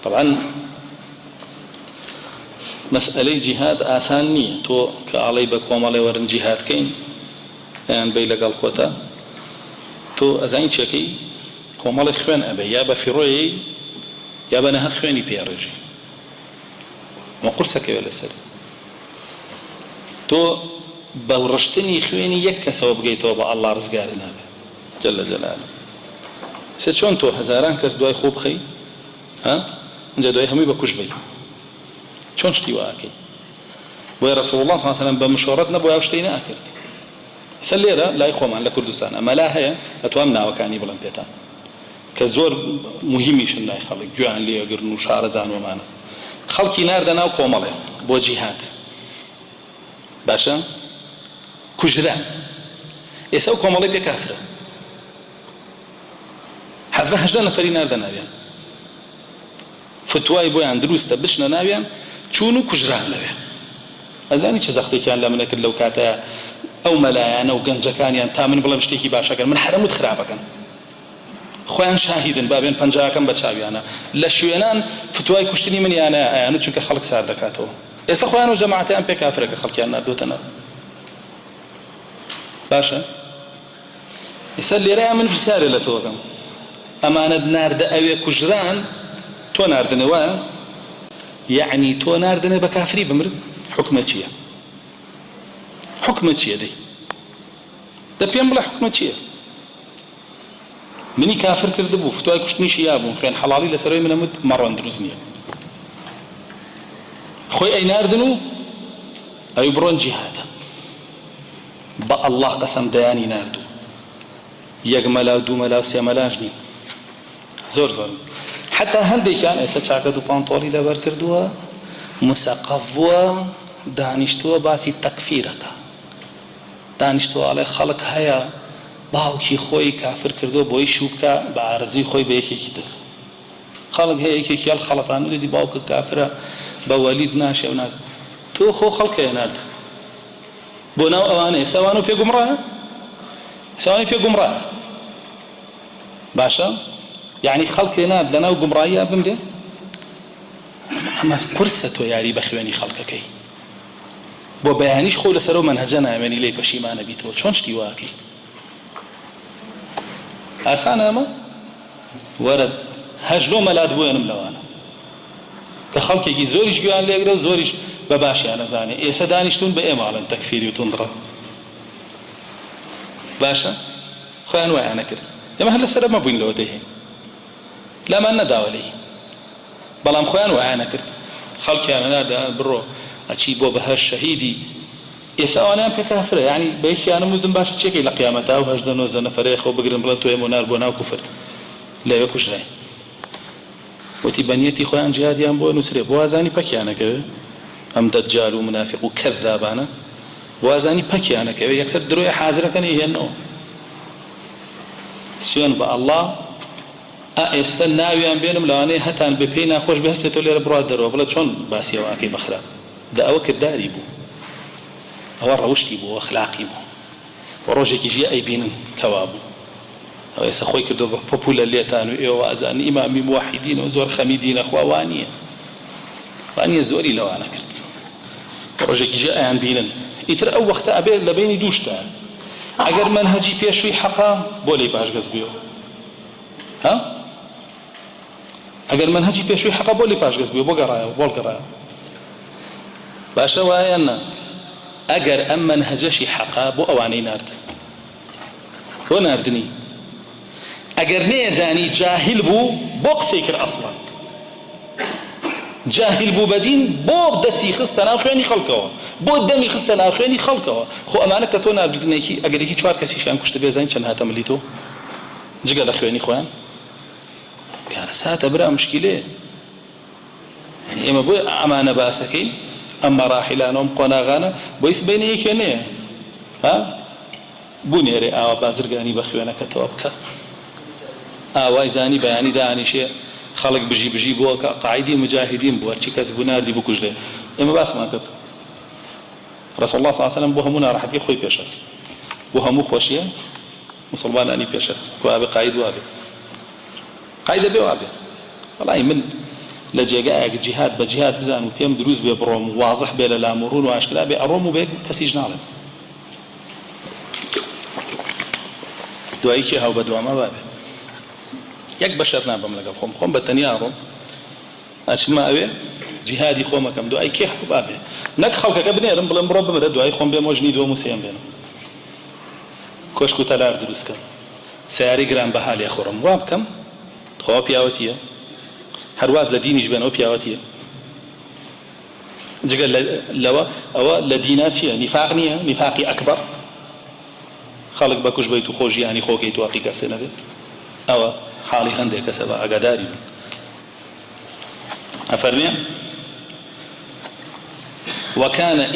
طبعا مسألة جهاد آسانية تو كعلي بكوم علي ورن جهاد كين يعني بيلق الخوتا تو أزاين شكي كوم علي خوان أبي يا بفروي يا بنها خواني بيارجي ما قرصك ولا سر تو بورشتني خواني يك سبب جيتوا بقى الله رزقارنا جل جلاله سشون تو هزاران كاس دواي خوب خي ها نجا دواي همي بكوش بي شون شتي واكي ويا رسول الله صلى الله عليه وسلم بمشورتنا بو ياشتينا اكل سليرا لا يخوم على كردستان اما لا هي اتوامنا وكاني بلان بيتان كزور مهمي شن لا يخلق جوان لي يقرنو شارزان ومانا خلقي نار دنا وقومله بو جهاد باشا كجران يساو قومله بكافره حفا هجدان نفري نار دنا بيان فتواي بو عند دروسته بشنا نابيان چونو كجران لوي ازاني چه زختي كان لمن كل لو كاتا او ملايان او گنجكان يان تا من بلا مشتكي باشا من حرمت خرابكن خوان شاهدن بابين پنجاكن بچاويانا لشوينان فتواي كشتني من انا چونك خلق سار دكاتو اسا خوان وجماعتي ام بي كافرك خلقيان دوتنا باشا يسلي ريا من فسار لتوكم امانه نار داوي كجران تو ناردنه وا يعني تو ناردنه بكافري بمر حكمتيه حكمتيه دي ده بيم بلا حكمتيه مني كافر كردبو فتوى كشتني شيابو خين حلالي لسروي من مد مره اندروزنيه خوي اي ناردنو اي برون جهاد با الله قسم دياني ناردو يجملا دوملا سيملاجني زور زور حتى هندي كان اسا بانطولي لبر كردوا مسقفوا دانشتوا باسي تكفيرك دانشتوا على خلق هيا باوكي خوي كافر كردو بوي شوبكا بعرزي خوي بيكي كده خلق هي كي كيال خلطان دي باوك كافره بوالد ناشئ وناس تو خو خلق يناد بوناو اوانه سوانو في قمراه سوانو في قمراه باشا يعني خلق يناد لنا وقمرايا بمده اما قرصته يعني بخواني خلقك بو بيانيش خو لسرو منهجنا يعني لي بشيمانه بيتو شلون شتي واكي اسانا ما ورد هجلو ملاد بوين ملوانا كخلق يجي زوريش جوان ليقرا زوريش بباشي انا زاني اي سدانيشتون بايمال تكفيري وتنضرب باشا خوان وانا انا كده لما هلا سرب ما بين لوديه لا ما نداولي بلام خوان وانا كده خلق انا نادا برو اشي بو بهش شهيدي يساوانا بكافر يعني بيشي انا مدن باش تشكي لقيامته وهجدن وزن فريخ وبقرن بلانتو يمونار بونا وكفر لا يكوش راي وتي بنيتي خوان جهادي ام بو نسري بوازاني بكيانا كده ام دجال ومنافق وكذاب انا بوازاني بكيانا كده يكسر دروي حاضره كان هي انه سيون با الله استناوي ام بينهم لاني هتان ببينا خوش بهستو لي برادر وبلا شلون باسي واكي بخرا ده اوك الداري بو هو روشتي بو اخلاقي بو وروجك يجي اي بين كوابو او يسخوي كدو بوبولا ليتانو ايو وازان امامي موحدين وزور خميدين اخوانيه واني زوري لو انا كرت روجك يجي ان بينن يتر او وقت ابي لبيني دوشتا اگر منهجي بيشوي حقا بولي باش غزبيو ها اگر منهجي بيشوي حقا بولي باش غزبيو بو قرايا بول قرايا باشا وايانا اگر ام منهجشي حقا بو اواني نارد هو ناردني اگر نيزاني جاهل بو بوكسيكر اصلا جاهل بو بدين بو دسي خستنا خواني خلقوا بو دمي خستنا خواني خلقوا خو امانه كتونا بدنيكي اگر يكي 4 كسي شان كشت بيزين كان هاتا مليتو جقال اخواني خوان كان ساعه برا مشكله يعني اما بو امانه باسكين اما راحلانهم قناغانا بويس بيني كني ها بوني ري او بازرغاني بخوانا كتوبك وايزاني بياني داني شيء خلق بجي بو قاعدين مجاهدين بو ارتي كسبنا دي بكجله اما باس ما كت رسول الله صلى الله عليه وسلم بوهمنا راح يخوي في شخص بوهمو خوشيه مسلمان اني في شخص كو ابي قايد وابي قايد ابي وابي والله من لجيجاك جهاد بجهاد بزان وبيم دروز ببروم واضح بلا لامرون واشكلا بأروم وبيك كسيج نعلم دعيك هاو بدوا ما بابه يك بشرنا بملقى خم بالتنيارهم أشما أبي جهادي خوما كم دعاء كيح بابه نكخو كابني رم بلم رب بدأ دعاء خوم بموجني دو مسيم بينه كوشكو تلار دروس كم سياري جرام بحالي أخورم واب كم خوا بياوتيه هرواز لدينيش بين أو بياوتيه جقل لوا أو لدينات شيء نفاقنيه نفاقي أكبر خالق بكوش بيتو خوش يعني خوكي تواقي كسنة أو حالي هندك سبا أقداري أفرمي وكان